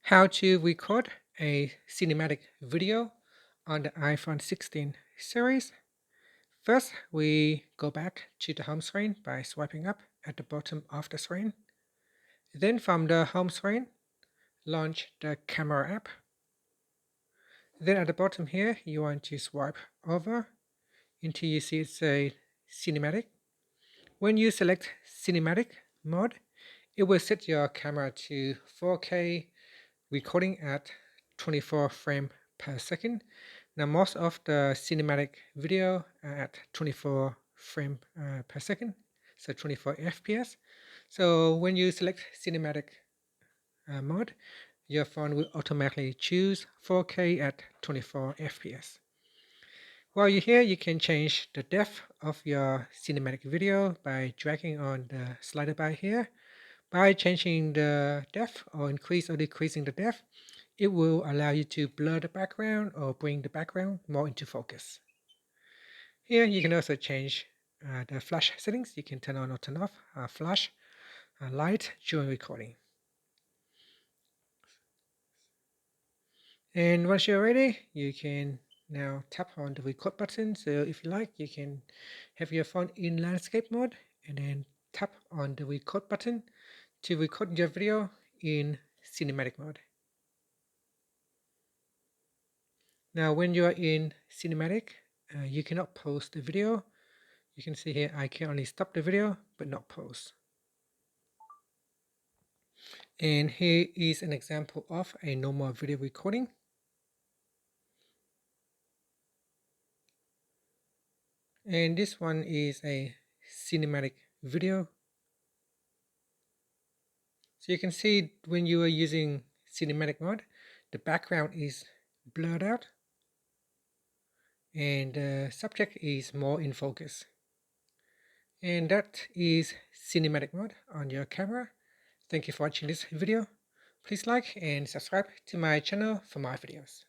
How to record a cinematic video on the iPhone 16 series. First, we go back to the home screen by swiping up at the bottom of the screen. Then from the home screen, launch the camera app. Then at the bottom here, you want to swipe over until you see it say cinematic. When you select cinematic mode, it will set your camera to 4K recording at 24 frames per second. Now most of the cinematic video are at 24 frames per second, so 24 FPS. So when you select cinematic mode, your phone will automatically choose 4K at 24 FPS. While you're here, you can change the depth of your cinematic video by dragging on the slider bar here. By changing the depth or increase or decreasing the depth, it will allow you to blur the background or bring the background more into focus. Here you can also change the flash settings. You can turn on or turn off flash light during recording. And once you're ready, you can now tap on the record button. So if you like, you can have your phone in landscape mode and then tap on the record button to record your video in cinematic mode. Now when you are in cinematic, you cannot pause the video. You can see here I can only stop the video but not pause. And here is an example of a normal video recording. And this one is a cinematic video. So you can see when you are using cinematic mode, the background is blurred out and the subject is more in focus. And that is cinematic mode on your camera. Thank you for watching this video. Please like and subscribe to my channel for more videos.